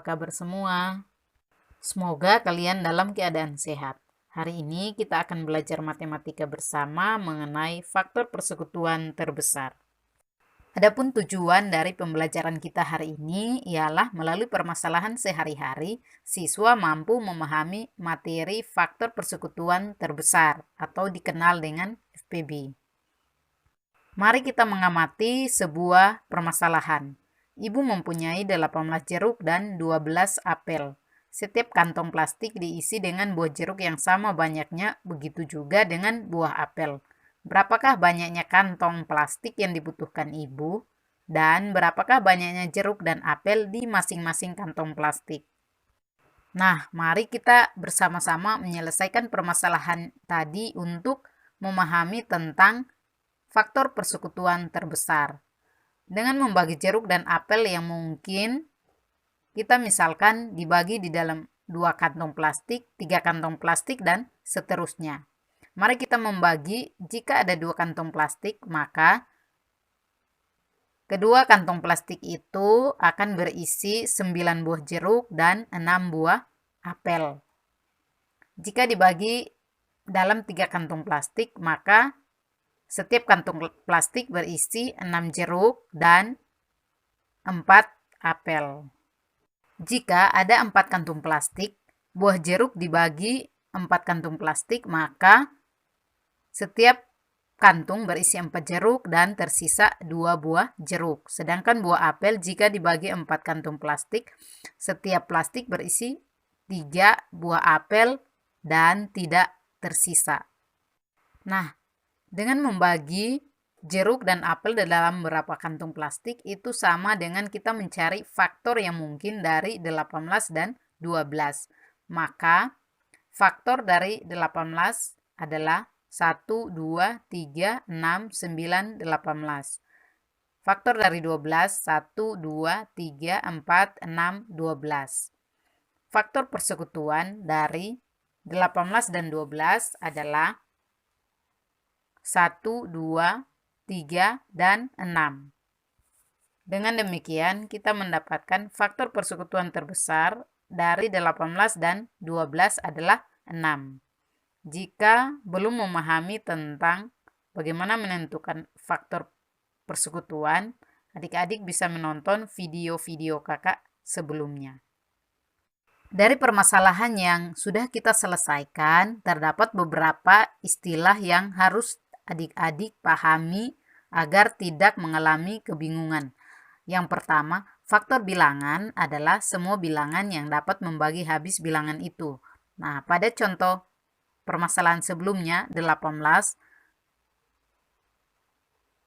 kabar semua? Semoga kalian dalam keadaan sehat. Hari ini kita akan belajar matematika bersama mengenai faktor persekutuan terbesar. Adapun tujuan dari pembelajaran kita hari ini ialah melalui permasalahan sehari-hari, siswa mampu memahami materi faktor persekutuan terbesar atau dikenal dengan FPB. Mari kita mengamati sebuah permasalahan. Ibu mempunyai 18 jeruk dan 12 apel. Setiap kantong plastik diisi dengan buah jeruk yang sama banyaknya, begitu juga dengan buah apel. Berapakah banyaknya kantong plastik yang dibutuhkan ibu? Dan berapakah banyaknya jeruk dan apel di masing-masing kantong plastik? Nah, mari kita bersama-sama menyelesaikan permasalahan tadi untuk memahami tentang faktor persekutuan terbesar. Dengan membagi jeruk dan apel yang mungkin, kita misalkan dibagi di dalam 2 kantong plastik, 3 kantong plastik, dan seterusnya. Mari kita membagi, jika ada 2 kantong plastik, maka kedua kantong plastik itu akan berisi 9 buah jeruk dan 6 buah apel. Jika dibagi dalam 3 kantong plastik, maka setiap kantong plastik berisi 6 jeruk dan 4 apel. Jika ada 4 kantung plastik, buah jeruk dibagi 4 kantung plastik, maka setiap kantung berisi 4 jeruk dan tersisa 2 buah jeruk. Sedangkan buah apel jika dibagi 4 kantung plastik, setiap plastik berisi 3 buah apel dan tidak tersisa. Nah, dengan membagi jeruk dan apel dalam beberapa kantung plastik itu sama dengan kita mencari faktor yang mungkin dari 18 dan 12. Maka faktor dari 18 adalah 1, 2, 3, 6, 9, 18. Faktor dari 12, 1, 2, 3, 4, 6, 12. Faktor persekutuan dari 18 dan 12 adalah 1, 2, 3, dan 6. Dengan demikian, kita mendapatkan faktor persekutuan terbesar dari 18 dan 12 adalah 6. Jika belum memahami tentang bagaimana menentukan faktor persekutuan, adik-adik bisa menonton video-video kakak sebelumnya. Dari permasalahan yang sudah kita selesaikan, terdapat beberapa istilah yang harus adik-adik pahami agar tidak mengalami kebingungan. Yang pertama, faktor bilangan adalah semua bilangan yang dapat membagi habis bilangan itu. Nah, pada contoh permasalahan sebelumnya, 18,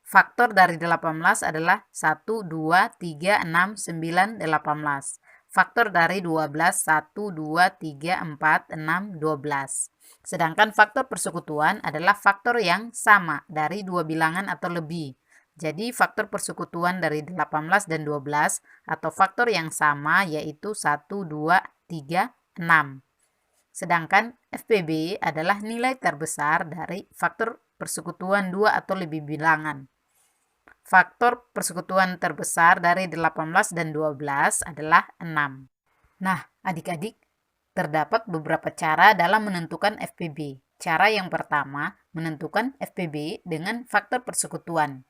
faktor dari 18 adalah 1, 2, 3, 6, 9, 18. Faktor dari 12, 1, 2, 3, 4, 6, 12. Sedangkan faktor persekutuan adalah faktor yang sama dari dua bilangan atau lebih. Jadi faktor persekutuan dari 18 dan 12 atau faktor yang sama yaitu 1, 2, 3, 6. Sedangkan FPB adalah nilai terbesar dari faktor persekutuan 2 atau lebih bilangan. Faktor persekutuan terbesar dari 18 dan 12 adalah 6. Nah, adik-adik, terdapat beberapa cara dalam menentukan FPB. Cara yang pertama, menentukan FPB dengan faktor persekutuan.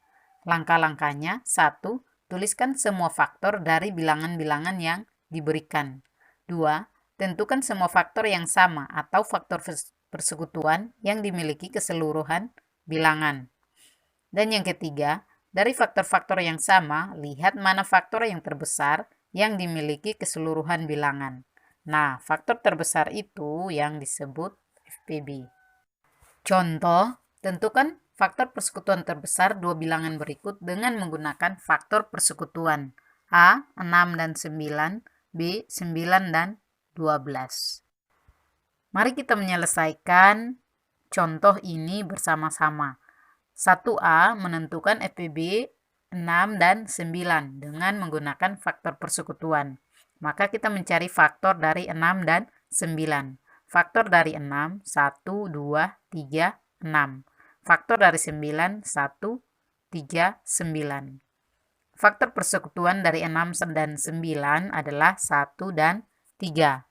Langkah-langkahnya, 1. Tuliskan semua faktor dari bilangan-bilangan yang diberikan. 2. Tentukan semua faktor yang sama atau faktor persekutuan yang dimiliki keseluruhan bilangan. Dan yang ketiga, dari faktor-faktor yang sama, lihat mana faktor yang terbesar yang dimiliki keseluruhan bilangan. Nah, faktor terbesar itu yang disebut FPB. Contoh, tentukan faktor persekutuan terbesar dua bilangan berikut dengan menggunakan faktor persekutuan. A, 6 dan 9, B, 9 dan 12. Mari kita menyelesaikan contoh ini bersama-sama. 1A menentukan FPB 6 dan 9 dengan menggunakan faktor persekutuan. Maka kita mencari faktor dari 6 dan 9. Faktor dari 6, 1, 2, 3, 6. Faktor dari 9, 1, 3, 9. Faktor persekutuan dari 6 dan 9 adalah 1 dan 3.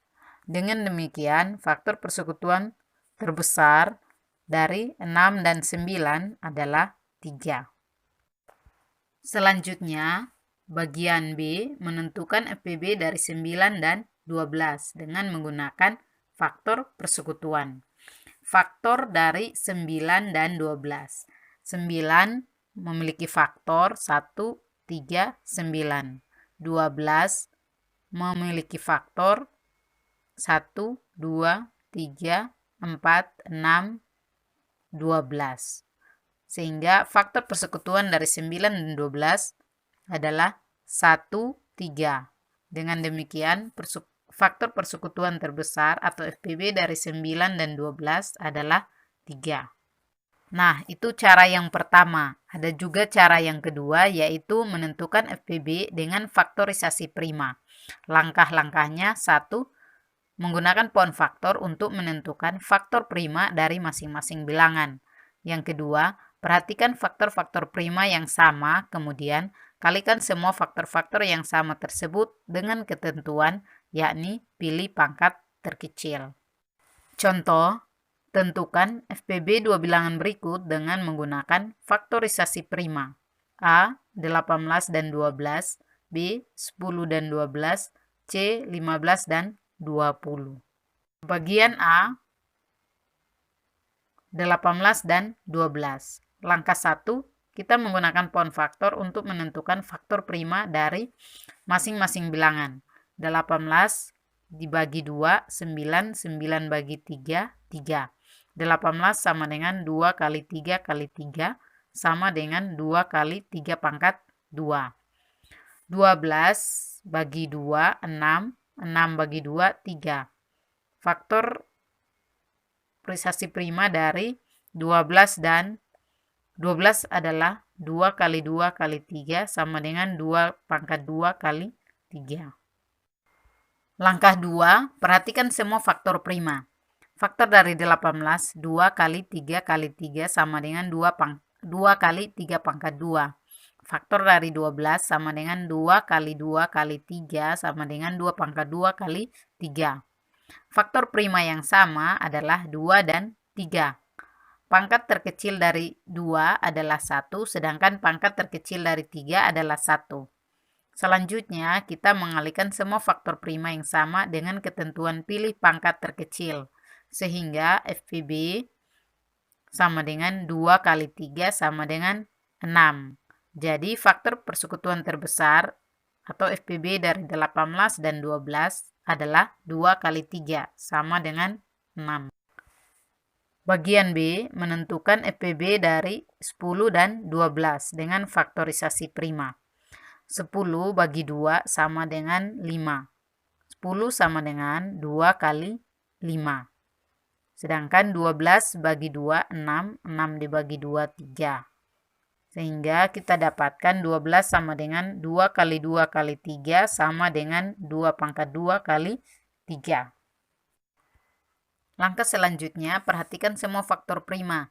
Dengan demikian, faktor persekutuan terbesar dari 6 dan 9 adalah 3. Selanjutnya, bagian B menentukan FPB dari 9 dan 12 dengan menggunakan faktor persekutuan. Faktor dari 9 dan 12. 9 memiliki faktor 1, 3, 9. 12 memiliki faktor 1, 2, 3, 4, 6, 12. Sehingga faktor persekutuan dari 9 dan 12 adalah 1, 3. Dengan demikian, faktor persekutuan terbesar atau FPB dari 9 dan 12 adalah 3. Nah, itu cara yang pertama. Ada juga cara yang kedua, yaitu menentukan FPB dengan faktorisasi prima. Langkah-langkahnya: 1. Menggunakan pohon faktor untuk menentukan faktor prima dari masing-masing bilangan. Yang kedua, perhatikan faktor-faktor prima yang sama, kemudian kalikan semua faktor-faktor yang sama tersebut dengan ketentuan, yakni pilih pangkat terkecil. Contoh, tentukan FPB dua bilangan berikut dengan menggunakan faktorisasi prima. A, 18 dan 12, B, 10 dan 12, C, 15 dan 20. Bagian A, 18 dan 12. Langkah 1, kita menggunakan pohon faktor untuk menentukan faktor prima dari masing-masing bilangan. 18 dibagi 2, 9, 9 bagi 3, 3. 18 sama dengan 2 kali 3 kali 3, sama dengan 2 kali 3 pangkat 2. 12 bagi 2, 6. 6 bagi 2, 3. Faktor faktorisasi prima dari 12 dan 12 adalah 2 kali 2 kali 3 sama dengan 2 pangkat 2 kali 3. Langkah 2, perhatikan semua faktor prima. Faktor dari 18, 2 kali 3 kali 3 sama dengan 2 kali 3 pangkat 2. Faktor dari 12 sama dengan 2 kali 2 kali 3 sama dengan 2 pangkat 2 kali 3. Faktor prima yang sama adalah 2 dan 3. Pangkat terkecil dari 2 adalah 1, sedangkan pangkat terkecil dari 3 adalah 1. Selanjutnya, kita mengalihkan semua faktor prima yang sama dengan ketentuan pilih pangkat terkecil, sehingga FPB sama dengan 2 kali 3 sama dengan 6. Jadi, faktor persekutuan terbesar atau FPB dari 18 dan 12 adalah 2 kali 3 sama dengan 6. Bagian B menentukan FPB dari 10 dan 12 dengan faktorisasi prima. 10 bagi 2 sama dengan 5. 10 sama dengan 2 kali 5. Sedangkan 12 bagi 2, 6. 6 dibagi 2, 3. Sehingga kita dapatkan 12 sama dengan 2 kali 2 kali 3 sama dengan 2 pangkat 2 kali 3. Langkah selanjutnya, perhatikan semua faktor prima.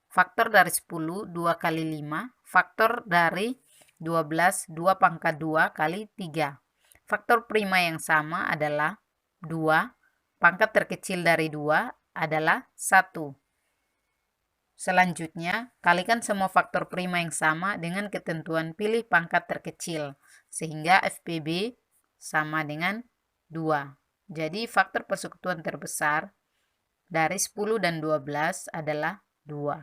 Faktor dari 10, 2 kali 5. Faktor dari 12, 2 pangkat 2 kali 3. Faktor prima yang sama adalah 2. Pangkat terkecil dari 2 adalah 1. Selanjutnya, kalikan semua faktor prima yang sama dengan ketentuan pilih pangkat terkecil, sehingga FPB sama dengan 2. Jadi, faktor persekutuan terbesar dari 10 dan 12 adalah 2.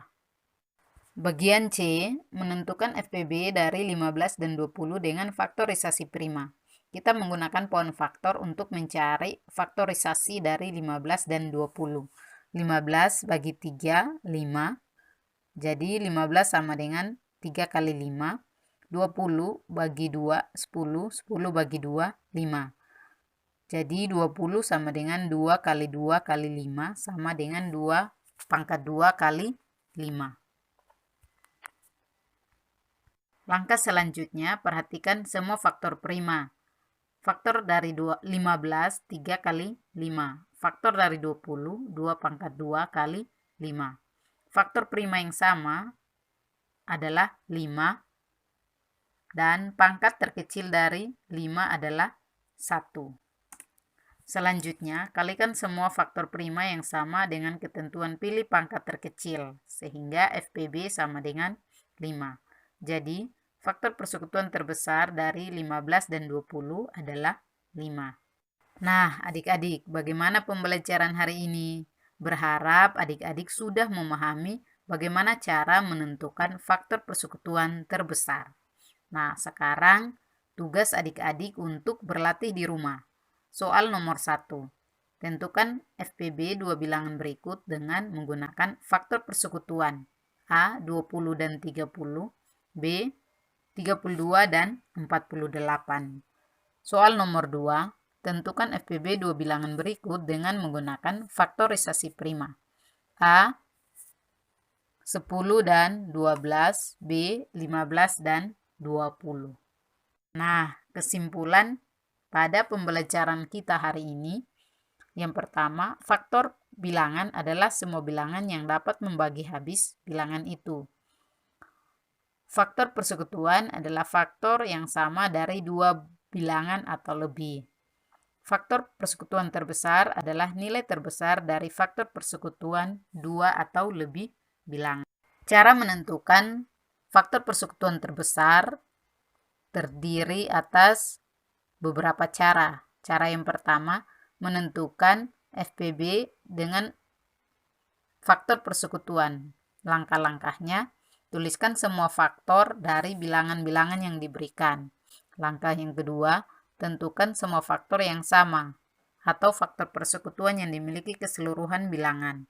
Bagian C menentukan FPB dari 15 dan 20 dengan faktorisasi prima. Kita menggunakan pohon faktor untuk mencari faktorisasi dari 15 dan 20. 15 bagi 3, 5. Jadi 15 sama dengan 3 kali 5. 20 bagi 2, 10. 10 bagi 2, 5. Jadi 20 sama dengan 2 kali 2 kali 5 sama dengan 2 pangkat 2 kali 5. Langkah selanjutnya, perhatikan semua faktor prima. Faktor dari 15, 3 kali 5. Faktor dari 20, 2 pangkat 2 kali 5. Faktor prima yang sama adalah 5 dan pangkat terkecil dari 5 adalah 1. Selanjutnya, kalikan semua faktor prima yang sama dengan ketentuan pilih pangkat terkecil, sehingga FPB sama dengan 5. Jadi, faktor persekutuan terbesar dari 15 dan 20 adalah 5. Nah, adik-adik, bagaimana pembelajaran hari ini? Berharap adik-adik sudah memahami bagaimana cara menentukan faktor persekutuan terbesar. Nah, sekarang tugas adik-adik untuk berlatih di rumah. Soal nomor 1. Tentukan FPB dua bilangan berikut dengan menggunakan faktor persekutuan. A 20 dan 30, B 32 dan 48. Soal nomor 2. Tentukan FPB dua bilangan berikut dengan menggunakan faktorisasi prima. A 10 dan 12, B 15 dan 20. Nah, kesimpulan pada pembelajaran kita hari ini, yang pertama, faktor bilangan adalah semua bilangan yang dapat membagi habis bilangan itu. Faktor persekutuan adalah faktor yang sama dari dua bilangan atau lebih. Faktor persekutuan terbesar adalah nilai terbesar dari faktor persekutuan dua atau lebih bilangan. Cara menentukan faktor persekutuan terbesar terdiri atas beberapa cara. Cara yang pertama, menentukan FPB dengan faktor persekutuan. Langkah-langkahnya, tuliskan semua faktor dari bilangan-bilangan yang diberikan. Langkah yang kedua, tentukan semua faktor yang sama atau faktor persekutuan yang dimiliki keseluruhan bilangan.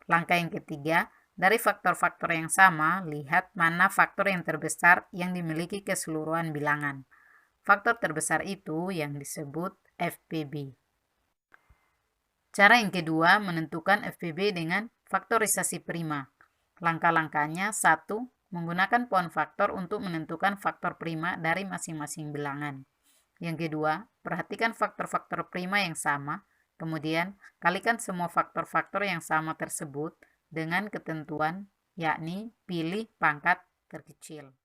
Langkah yang ketiga, dari faktor-faktor yang sama, lihat mana faktor yang terbesar yang dimiliki keseluruhan bilangan. Faktor terbesar itu yang disebut FPB. Cara yang kedua, menentukan FPB dengan faktorisasi prima. Langkah-langkahnya, 1. Menggunakan pohon faktor untuk menentukan faktor prima dari masing-masing bilangan. Yang kedua, perhatikan faktor-faktor prima yang sama, kemudian kalikan semua faktor-faktor yang sama tersebut dengan ketentuan, yakni pilih pangkat terkecil.